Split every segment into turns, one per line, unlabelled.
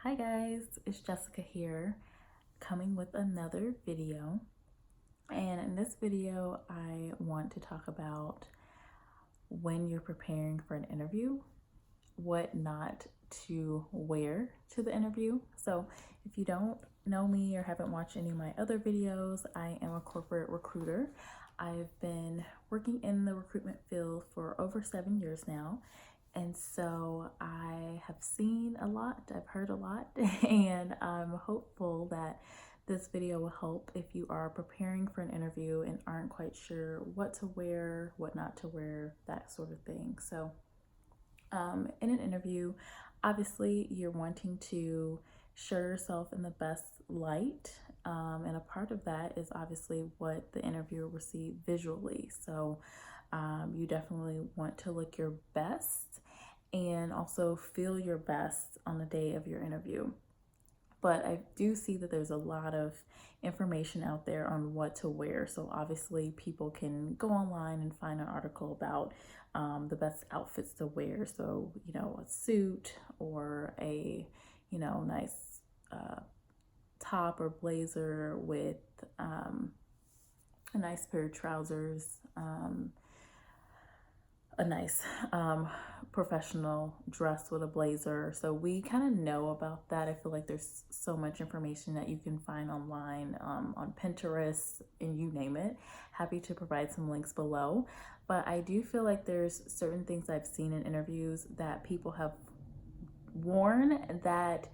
Hi guys, it's Jessica here, coming with another video. And in this video, I want to talk about when you're preparing for an interview, what not to wear to the interview. So if you don't know me or haven't watched any of my other videos, I am a corporate recruiter. I've been working in the recruitment field for over 7 years now. And so I have seen a lot, I've heard a lot, and I'm hopeful that this video will help if you are preparing for an interview and aren't quite sure what to wear, what not to wear, that sort of thing. So in an interview, obviously you're wanting to show yourself in the best light. And a part of that is obviously what the interviewer will see visually. So you definitely want to look your best and also feel your best on the day of your interview. But I do see that there's a lot of information out there on what to wear. So obviously people can go online and find an article about the best outfits to wear. So, a suit or a, nice top or blazer with a nice pair of trousers, a nice professional dress with a blazer. So we kind of know about that. I feel like there's so much information that you can find online, on Pinterest, and you name it. Happy to provide some links below. But I do feel like there's certain things I've seen in interviews that people have worn that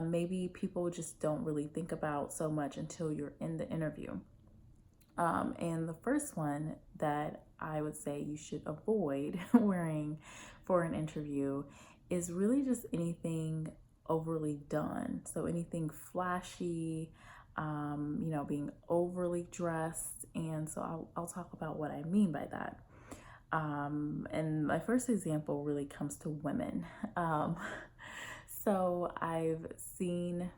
maybe people just don't really think about so much until you're in the interview. And the first one that I would say you should avoid wearing for an interview is really just anything overly done. So anything flashy, being overly dressed. And so I'll talk about what I mean by that. And my first example really comes to women. So I've seen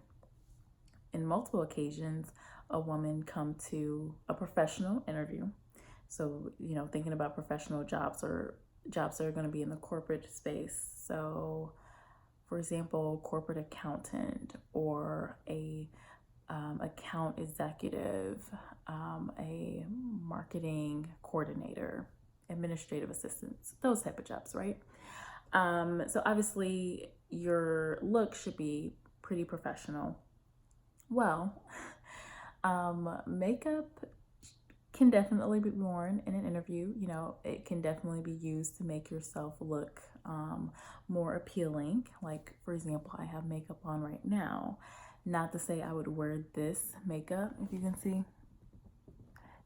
in multiple occasions a woman come to a professional interview. So, thinking about professional jobs or jobs that are going to be in the corporate space. So, for example, corporate accountant or a account executive, a marketing coordinator, administrative assistants, those type of jobs, right? So obviously your look should be pretty professional. Well, makeup can definitely be worn in an interview. It can definitely be used to make yourself look more appealing. Like, for example, I have makeup on right now. Not to say I would wear this makeup, if you can see,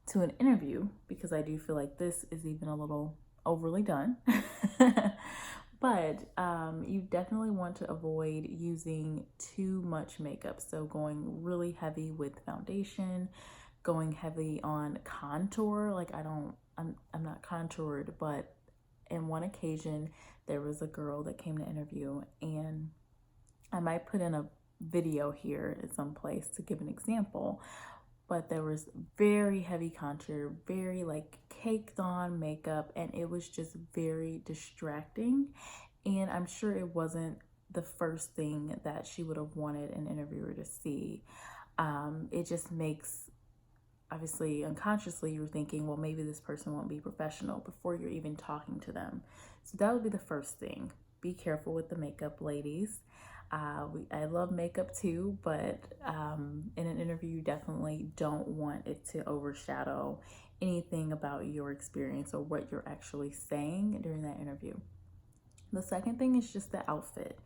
to an interview, because I do feel like this is even a little overly done. But you definitely want to avoid using too much makeup. So going really heavy with foundation, going heavy on contour. Like I'm not contoured, but in one occasion there was a girl that came to interview, and I might put in a video here at some place to give an example, but there was very heavy contour, very like caked on makeup, and it was just very distracting. And I'm sure it wasn't the first thing that she would have wanted an interviewer to see. It just makes, obviously unconsciously, you're thinking, well, maybe this person won't be professional before you're even talking to them. So that would be the first thing. Be careful with the makeup, ladies. I love makeup too, but in an interview, you definitely don't want it to overshadow anything about your experience or what you're actually saying during that interview. The second thing is just the outfit.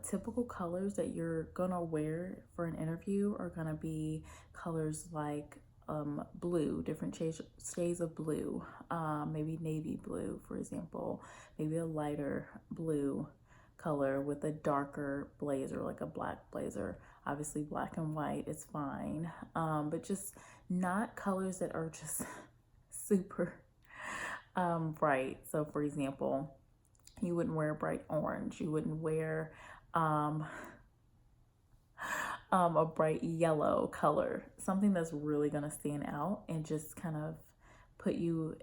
Typical colors that you're gonna wear for an interview are gonna be colors like blue, different shades of blue, maybe navy blue, for example, maybe a lighter blue color with a darker blazer, like a black blazer. Obviously black and white is fine, but just not colors that are just super bright. So for example, you wouldn't wear bright orange, you wouldn't wear a bright yellow color, something that's really gonna stand out and just kind of put you,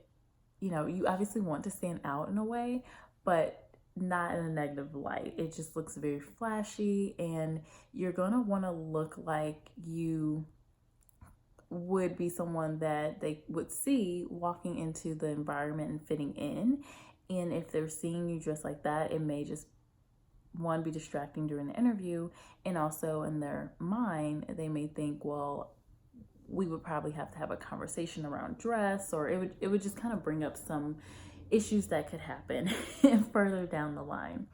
you obviously want to stand out in a way, but not in a negative light. It just looks very flashy, and you're going to want to look like you would be someone that they would see walking into the environment and fitting in. And if they're seeing you dressed like that, it may just one be distracting during the interview, and also in their mind they may think, well, we would probably have to have a conversation around dress, or it would just kind of bring up some issues that could happen further down the line.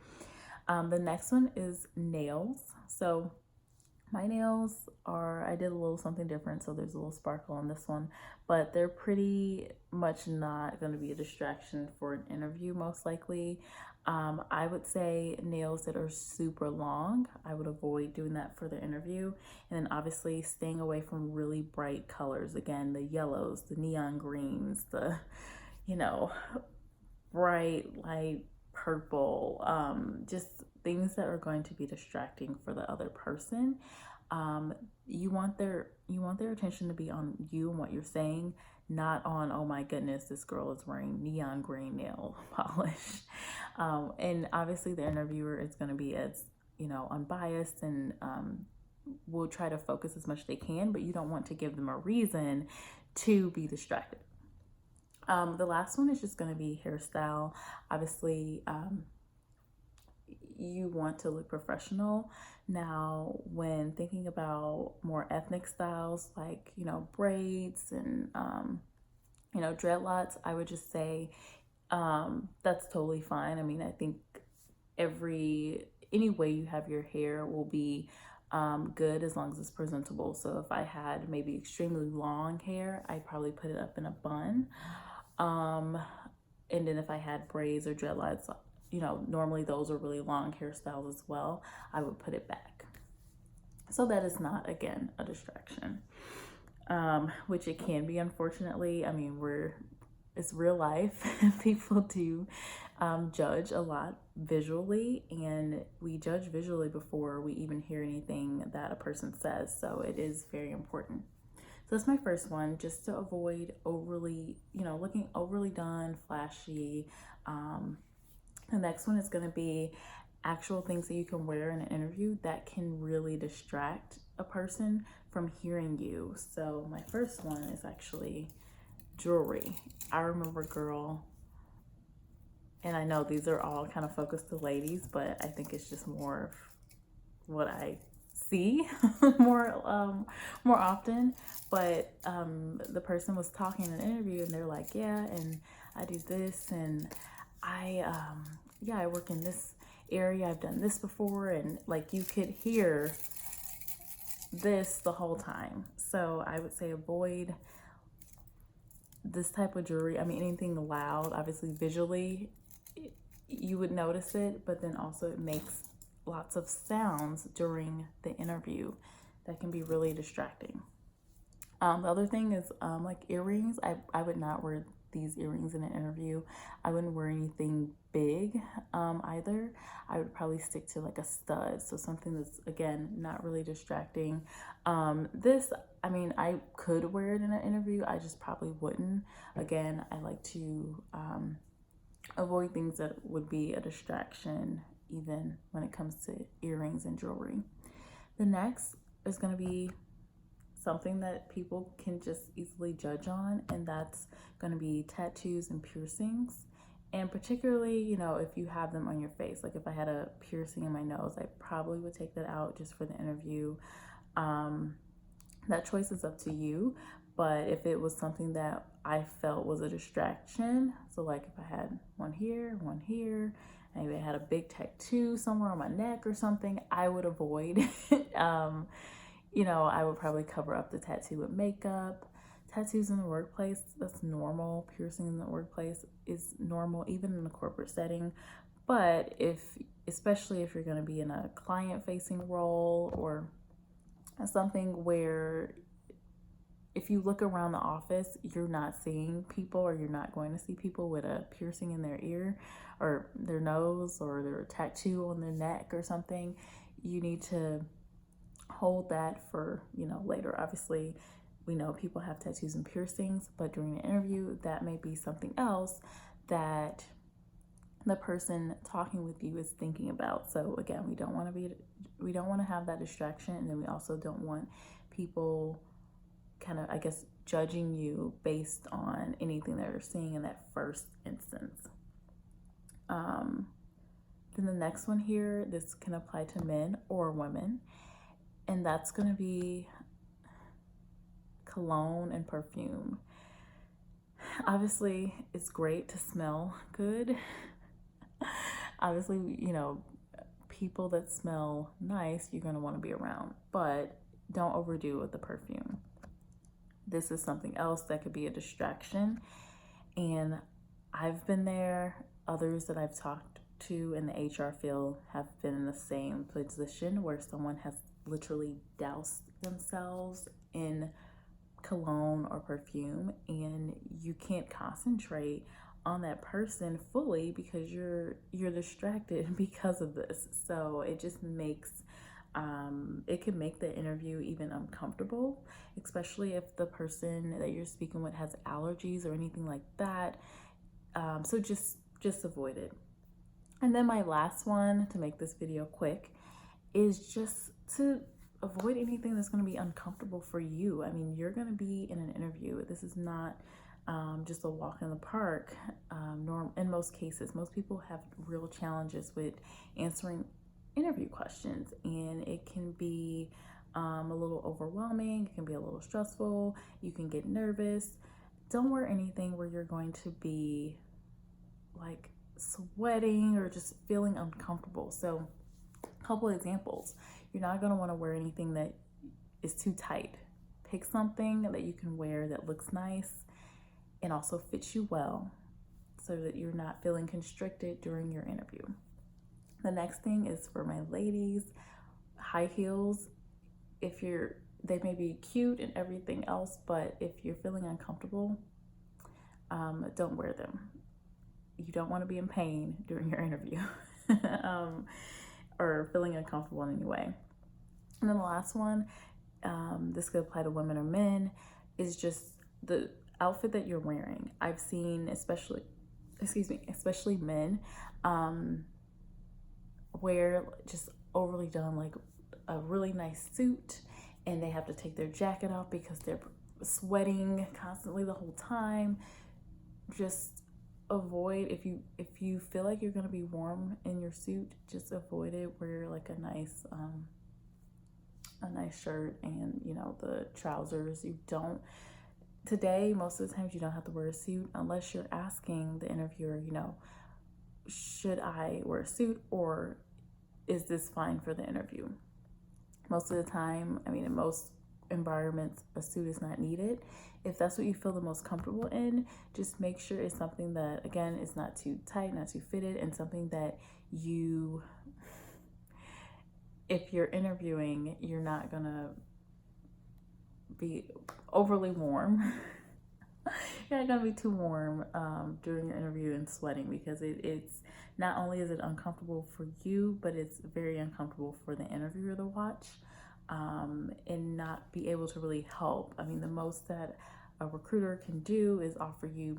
The next one is nails. So my nails are, I did a little something different, so there's a little sparkle on this one, but they're pretty much not going to be a distraction for an interview, most likely. I would say nails that are super long, I would avoid doing that for the interview. And then obviously staying away from really bright colors. Again, the yellows, the neon greens, the, you know, bright light purple, just things that are going to be distracting for the other person. You want their attention to be on you and what you're saying, not on, oh my goodness, this girl is wearing neon green nail polish. And obviously the interviewer is going to be as, unbiased, and will try to focus as much as they can, but you don't want to give them a reason to be distracted. The last one is just going to be hairstyle. Obviously, you want to look professional. Now, when thinking about more ethnic styles like, braids and, dreadlocks, I would just say that's totally fine. I mean, I think any way you have your hair will be good as long as it's presentable. So if I had maybe extremely long hair, I'd probably put it up in a bun. And then if I had braids or dreadlocks, normally those are really long hairstyles as well, I would put it back. So that is not, again, a distraction, which it can be, unfortunately. I mean, it's real life. People do judge a lot visually, and we judge visually before we even hear anything that a person says. So it is very important. So that's my first one, just to avoid overly, looking overly done, flashy. The next one is going to be actual things that you can wear in an interview that can really distract a person from hearing you. So my first one is actually jewelry. I remember a girl, and I know these are all kind of focused to ladies, but I think it's just more of what I see more often. But the person was talking in an interview, and they're like, yeah, and I do this, and I work in this area, I've done this before, and like you could hear this the whole time. So I would say avoid this type of jewelry. I mean, anything loud, obviously visually you would notice it, but then also it makes lots of sounds during the interview that can be really distracting. The other thing is like earrings. I would not wear these earrings in an interview. I wouldn't wear anything big either. I would probably stick to like a stud, so something that's, again, not really distracting. I could wear it in an interview, I just probably wouldn't. Again, I like to avoid things that would be a distraction, even when it comes to earrings and jewelry. The next is going to be something that people can just easily judge on, and that's going to be tattoos and piercings. And particularly, if you have them on your face, like if I had a piercing in my nose, I probably would take that out just for the interview. That choice is up to you. But if it was something that I felt was a distraction, so like if I had one here, maybe I had a big tattoo somewhere on my neck or something, I would avoid. I would probably cover up the tattoo with makeup. Tattoos in the workplace, that's normal. Piercing in the workplace is normal, even in a corporate setting. But especially if you're going to be in a client-facing role, or something where if you look around the office, you're not seeing people, or you're not going to see people with a piercing in their ear or their nose, or their tattoo on their neck or something, you need to hold that for, later. Obviously, we know people have tattoos and piercings, but during the interview, that may be something else that the person talking with you is thinking about. So again, we don't want to have that distraction, and then we also don't want people kind of, I guess, judging you based on anything that you're seeing in that first instance. Then the next one here, this can apply to men or women, and that's going to be cologne and perfume. Obviously, it's great to smell good. Obviously, people that smell nice, you're going to want to be around, but don't overdo it with the perfume. This is something else that could be a distraction. And I've been there. Others that I've talked to in the HR field have been in the same position where someone has literally doused themselves in cologne or perfume, and you can't concentrate on that person fully because you're distracted because of this. So it just makes it can make the interview even uncomfortable, especially if the person that you're speaking with has allergies or anything like that. So just avoid it. And then my last one, to make this video quick, is just to avoid anything that's going to be uncomfortable for you. I mean, you're going to be in an interview. This is not just a walk in the park. In most cases, most people have real challenges with answering interview questions, and it can be a little overwhelming. It can be a little stressful. You can get nervous. Don't wear anything where you're going to be like sweating or just feeling uncomfortable. So a couple of examples. You're not going to want to wear anything that is too tight. Pick something that you can wear that looks nice and also fits you well, so that you're not feeling constricted during your interview. The next thing is for my ladies, high heels. They may be cute and everything else, but if you're feeling uncomfortable, don't wear them. You don't want to be in pain during your interview or feeling uncomfortable in any way. And then the last one, this could apply to women or men, is just the outfit that you're wearing. I've seen especially men wear just overly done, like a really nice suit, and they have to take their jacket off because they're sweating constantly the whole time. Just avoid, if you feel like you're going to be warm in your suit, just avoid it. Wear like a nice shirt and the trousers. Today, most of the times you don't have to wear a suit unless you're asking the interviewer, should I wear a suit or is this fine for the interview? Most of the time, in most environments, a suit is not needed. If that's what you feel the most comfortable in, just make sure it's something that, again, is not too tight, not too fitted, and something that if you're interviewing, you're not gonna be overly warm. You're not gonna be too warm during your interview and sweating, because it's not only is it uncomfortable for you, but it's very uncomfortable for the interviewer to watch and not be able to really help. The most that a recruiter can do is offer you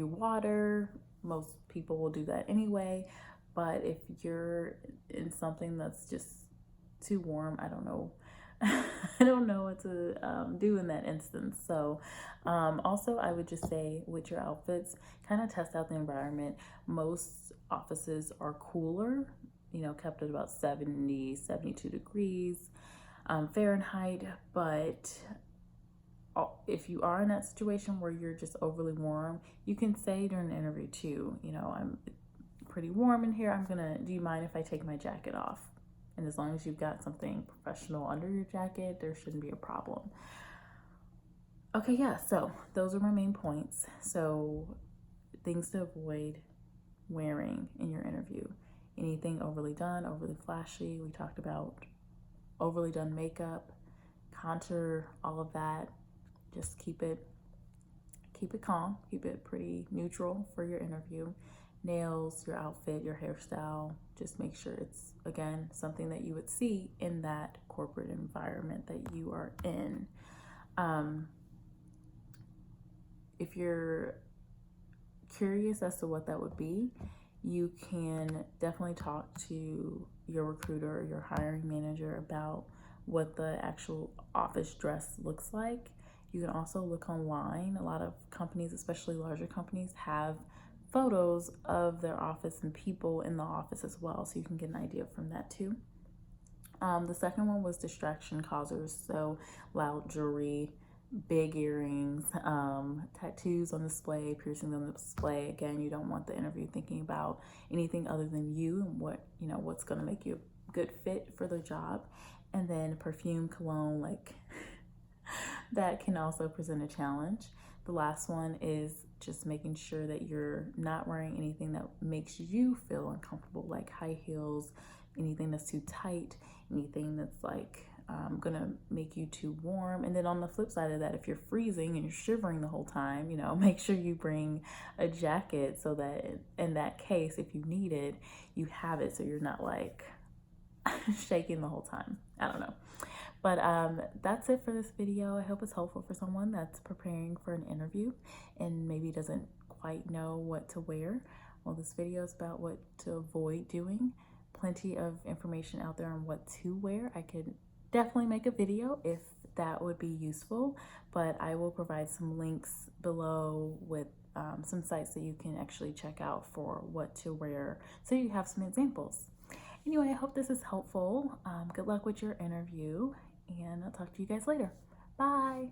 water. Most people will do that anyway, but if you're in something that's just too warm, I don't know. I don't know what to do in that instance. So also, I would just say with your outfits, kind of test out the environment. Most offices are cooler, kept at about 70, 72 degrees Fahrenheit. But if you are in that situation where you're just overly warm, you can say during the interview too, I'm pretty warm in here. Do you mind if I take my jacket off? And as long as you've got something professional under your jacket, there shouldn't be a problem. Okay, yeah, so those are my main points. So things to avoid wearing in your interview. Anything overly done, overly flashy. We talked about overly done makeup, contour, all of that. Just keep it calm, keep it pretty neutral for your interview. Nails, your outfit, your hairstyle, just make sure it's, again, something that you would see in that corporate environment that you are in. If you're curious as to what that would be, you can definitely talk to your recruiter or your hiring manager about what the actual office dress looks like. You can also look online. A lot of companies, especially larger companies, have photos of their office and people in the office as well, so you can get an idea from that too. The second one was distraction causers, so loud jewelry, big earrings, tattoos on display, piercings on display. Again, you don't want the interview thinking about anything other than you and what's going to make you a good fit for the job. And then perfume, cologne, like that can also present a challenge. The last one is just making sure that you're not wearing anything that makes you feel uncomfortable, like high heels, anything that's too tight, anything that's like gonna make you too warm. And then on the flip side of that, if you're freezing and you're shivering the whole time, make sure you bring a jacket so that in that case, if you need it, you have it so you're not like shaking the whole time. I don't know. But that's it for this video. I hope it's helpful for someone that's preparing for an interview and maybe doesn't quite know what to wear. Well, this video is about what to avoid doing. Plenty of information out there on what to wear. I could definitely make a video if that would be useful, but I will provide some links below with some sites that you can actually check out for what to wear so you have some examples. Anyway, I hope this is helpful. Good luck with your interview, and I'll talk to you guys later. Bye.